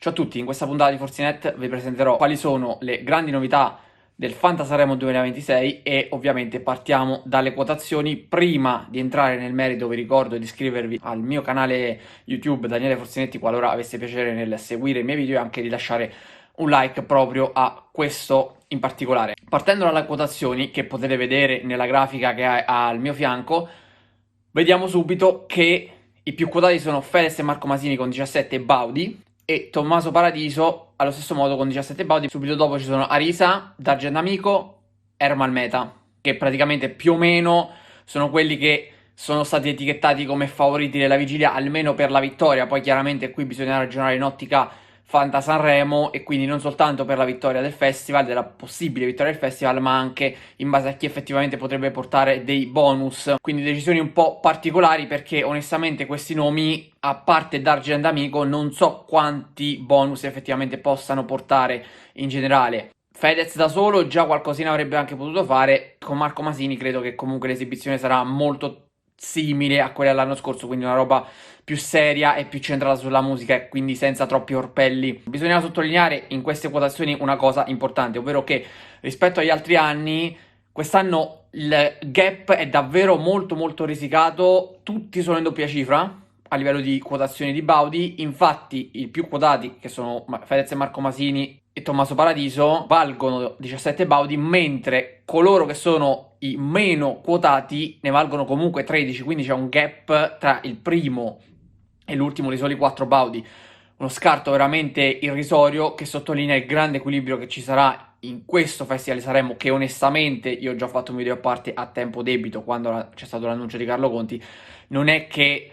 Ciao a tutti, in questa puntata di Forzinet vi presenterò quali sono le grandi novità del Fanta Sanremo 2026 e ovviamente partiamo dalle quotazioni. Prima di entrare nel merito vi ricordo di iscrivervi al mio canale YouTube Daniele Forzinetti qualora avesse piacere nel seguire i miei video e anche di lasciare un like proprio a questo in particolare. Partendo dalle quotazioni che potete vedere nella grafica che è al mio fianco, vediamo subito che i più quotati sono Fedez e Marco Masini con 17 Baudi e Tommaso Paradiso allo stesso modo con 17 Baudi. Subito dopo ci sono Arisa, D'Argent Amico, Ermal Meta, che praticamente più o meno sono quelli che sono stati etichettati come favoriti della vigilia, almeno per la vittoria. Poi chiaramente qui bisogna ragionare in ottica Fanta Sanremo e quindi non soltanto per la vittoria del festival, della possibile vittoria del festival, ma anche in base a chi effettivamente potrebbe portare dei bonus. Quindi decisioni un po' particolari perché onestamente questi nomi, a parte D'Argent Amico, non so quanti bonus effettivamente possano portare in generale. Fedez da solo già qualcosina avrebbe anche potuto fare, con Marco Masini credo che comunque l'esibizione sarà molto simile a quella dell'anno scorso, quindi una roba più seria e più centrata sulla musica e quindi senza troppi orpelli. Bisogna sottolineare in queste quotazioni una cosa importante, ovvero che rispetto agli altri anni, quest'anno il gap è davvero molto risicato, tutti sono in doppia cifra a livello di quotazioni di Baudi. Infatti i più quotati, che sono Fedez e Marco Masini e Tommaso Paradiso, valgono 17 Baudi, mentre coloro che sono i meno quotati ne valgono comunque 13, quindi c'è un gap tra il primo e l'ultimo di soli 4 Baudi. Uno scarto veramente irrisorio che sottolinea il grande equilibrio che ci sarà in questo Festival di Sanremo, che onestamente io ho già fatto un video a parte a tempo debito quando c'è stato l'annuncio di Carlo Conti. Non è che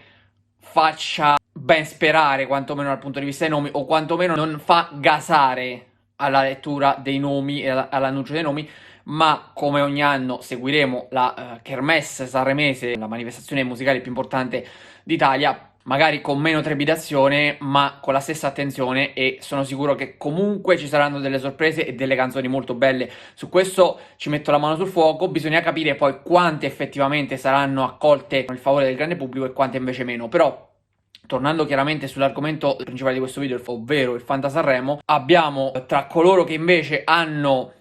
faccia ben sperare, quantomeno dal punto di vista dei nomi, o quantomeno non fa gasare alla lettura dei nomi e all'annuncio dei nomi, ma come ogni anno seguiremo la Kermesse sanremese, la manifestazione musicale più importante d'Italia, magari con meno trepidazione, ma con la stessa attenzione, e sono sicuro che comunque ci saranno delle sorprese e delle canzoni molto belle. Su questo ci metto la mano sul fuoco. Bisogna capire poi quante effettivamente saranno accolte con il favore del grande pubblico e quante invece meno. Però, tornando chiaramente sull'argomento principale di questo video, ovvero il Fanta Sanremo, abbiamo tra coloro che invece hanno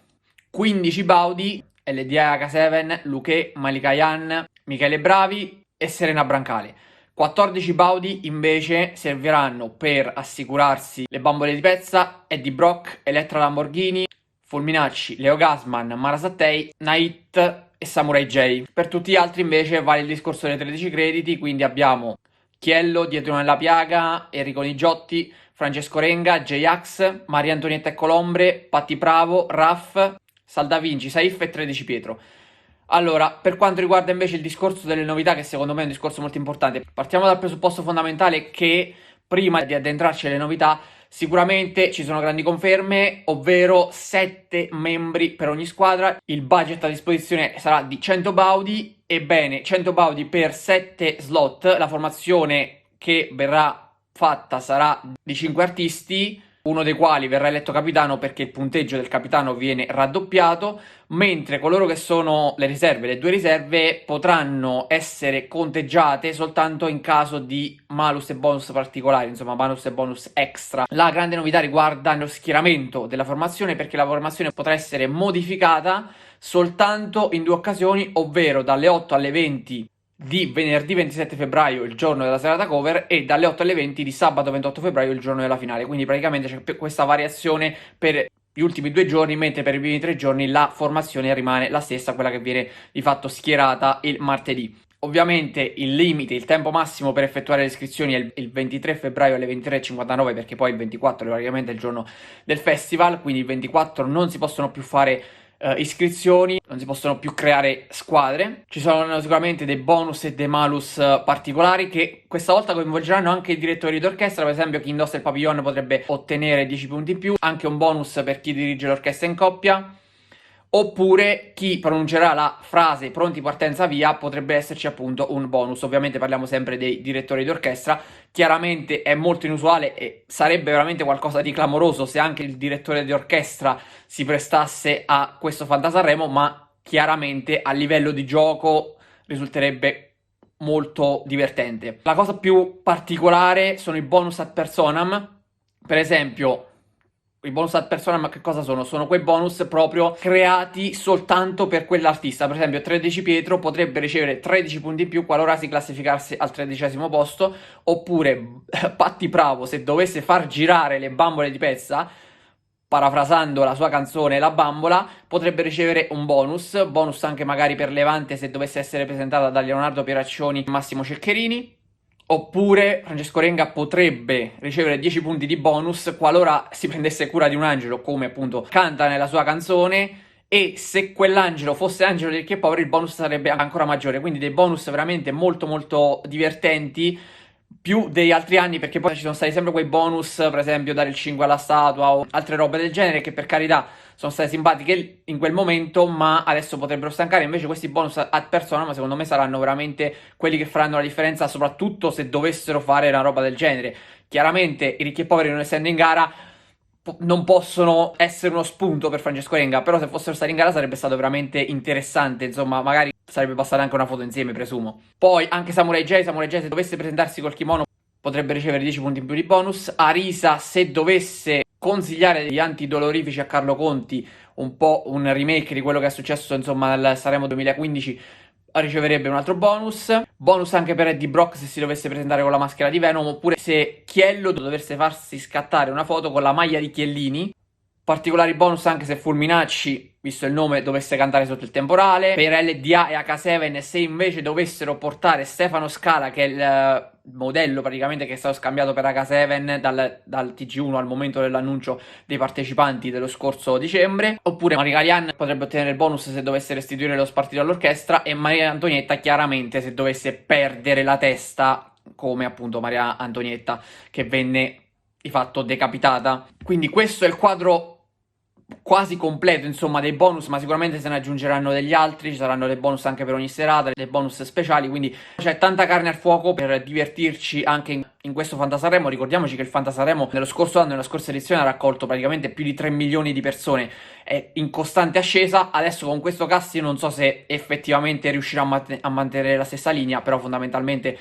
15 Baudi LDA H7, Luché, Malika Yan, Michele Bravi e Serena Brancale. 14 Baudi invece serviranno per assicurarsi le bambole di Pezza, Eddie Brock, Elettra Lamborghini, Fulminacci, Leo Gasman, Mara Sattei, Nait e Samurai J. Per tutti gli altri invece vale il discorso dei 13 crediti, quindi abbiamo Chiello, Dietro nella Piaga, Enrico Nigiotti, Francesco Renga, J-Ax, Maria Antonietta e Colombre, Patti Bravo, Raff, Saldavinci, Saif e 13 Pietro. Allora, per quanto riguarda invece il discorso delle novità, che secondo me è un discorso molto importante, partiamo dal presupposto fondamentale che prima di addentrarci alle novità sicuramente ci sono grandi conferme, ovvero 7 membri per ogni squadra. Il budget a disposizione sarà di 100 Baudi, ebbene 100 Baudi per 7 slot. La formazione che verrà fatta sarà di 5 artisti, uno dei quali verrà eletto capitano perché il punteggio del capitano viene raddoppiato, mentre coloro che sono le riserve, le 2 riserve, potranno essere conteggiate soltanto in caso di malus e bonus particolari, insomma malus e bonus extra. La grande novità riguarda lo schieramento della formazione, perché la formazione potrà essere modificata soltanto in 2 occasioni, ovvero dalle 8 alle 20 di venerdì 27 febbraio, il giorno della serata cover, e dalle 8 alle 20 di sabato 28 febbraio, il giorno della finale. Quindi praticamente c'è questa variazione per gli ultimi 2 giorni, mentre per i primi 3 giorni la formazione rimane la stessa, quella che viene di fatto schierata il martedì. Ovviamente il limite, il tempo massimo per effettuare le iscrizioni è il 23 febbraio alle 23:59, perché poi il 24 è praticamente il giorno del festival, quindi il 24 non si possono più fare iscrizioni, non si possono più creare squadre. Ci sono sicuramente dei bonus e dei malus particolari che questa volta coinvolgeranno anche i direttori d'orchestra. Per esempio, chi indossa il papillon potrebbe ottenere 10 punti in più, anche un bonus per chi dirige l'orchestra in coppia, oppure chi pronuncerà la frase pronti partenza via potrebbe esserci appunto un bonus. Ovviamente parliamo sempre dei direttori d'orchestra. Chiaramente è molto inusuale e sarebbe veramente qualcosa di clamoroso se anche il direttore di orchestra si prestasse a questo Fanta Sanremo, ma chiaramente a livello di gioco risulterebbe molto divertente. La cosa più particolare sono i bonus ad personam, Per esempio, i bonus ad persona, ma che cosa sono? Sono quei bonus proprio creati soltanto per quell'artista. Per esempio, 13 Pietro potrebbe ricevere 13 punti in più qualora si classificasse al 13° posto. Oppure Patti Bravo, se dovesse far girare le bambole di Pezza, parafrasando la sua canzone La Bambola, potrebbe ricevere un bonus anche magari per Levante se dovesse essere presentata da Leonardo Pieraccioni e Massimo Ceccherini. Oppure Francesco Renga potrebbe ricevere 10 punti di bonus qualora si prendesse cura di un angelo, come appunto canta nella sua canzone, e se quell'angelo fosse Angelo dei Ricchi e Poveri il bonus sarebbe ancora maggiore. Quindi dei bonus veramente molto molto divertenti, più degli altri anni, perché poi ci sono stati sempre quei bonus, per esempio dare il 5 alla statua o altre robe del genere, che per carità sono state simpatiche in quel momento, ma adesso potrebbero stancare. Invece questi bonus ad persona, ma secondo me saranno veramente quelli che faranno la differenza, soprattutto se dovessero fare una roba del genere. Chiaramente i ricchi e poveri, non essendo in gara, non possono essere uno spunto per Francesco Renga, però se fossero stati in gara sarebbe stato veramente interessante, insomma, magari sarebbe passata anche una foto insieme, presumo. Poi anche Samurai J se dovesse presentarsi col kimono potrebbe ricevere 10 punti in più di bonus. Arisa, se dovesse consigliare degli antidolorifici a Carlo Conti, un po' un remake di quello che è successo, insomma, al Sanremo 2015, riceverebbe un altro bonus. Bonus anche per Eddie Brock se si dovesse presentare con la maschera di Venom, oppure se Chiello dovesse farsi scattare una foto con la maglia di Chiellini. Particolari bonus anche se Fulminacci, visto il nome, dovesse cantare sotto il temporale. Per LDA e H7, se invece dovessero portare Stefano Scala, che è il modello praticamente che è stato scambiato per H7 dal TG1 al momento dell'annuncio dei partecipanti dello scorso dicembre. Oppure Maria Galian potrebbe ottenere il bonus se dovesse restituire lo spartito all'orchestra, e Maria Antonietta chiaramente se dovesse perdere la testa, come appunto Maria Antonietta che venne di fatto decapitata. Quindi questo è il quadro quasi completo, insomma, dei bonus, ma sicuramente se ne aggiungeranno degli altri. Ci saranno dei bonus anche per ogni serata, dei bonus speciali, quindi c'è tanta carne al fuoco per divertirci anche in questo Fantasarremo. Ricordiamoci che il Fantasarremo nello scorso anno, nella scorsa edizione, ha raccolto praticamente più di 3 milioni di persone, è in costante ascesa. Adesso con questo cast io non so se effettivamente riuscirà a mantenere la stessa linea, però fondamentalmente,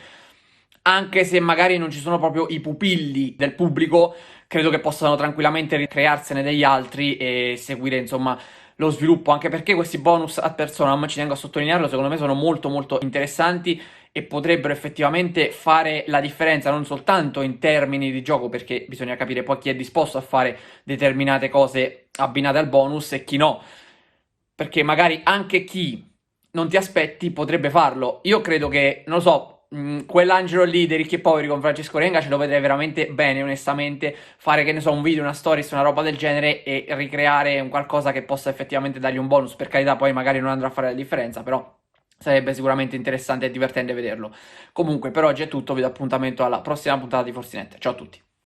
anche se magari non ci sono proprio i pupilli del pubblico, credo che possano tranquillamente ricrearsene degli altri e seguire, insomma, lo sviluppo, anche perché questi bonus ad personam, ci tengo a sottolinearlo, secondo me sono molto molto interessanti e potrebbero effettivamente fare la differenza non soltanto in termini di gioco, perché bisogna capire poi chi è disposto a fare determinate cose abbinate al bonus e chi no, perché magari anche chi non ti aspetti potrebbe farlo. Io credo che, non lo so, quell'angelo lì dei ricchi e poveri con Francesco Renga ce lo vedrei veramente bene, onestamente, fare, che ne so, un video, una stories, una roba del genere e ricreare un qualcosa che possa effettivamente dargli un bonus. Per carità, poi magari non andrà a fare la differenza, però sarebbe sicuramente interessante e divertente vederlo. Comunque, per oggi è tutto, vi do appuntamento alla prossima puntata di Fortinet. Ciao a tutti.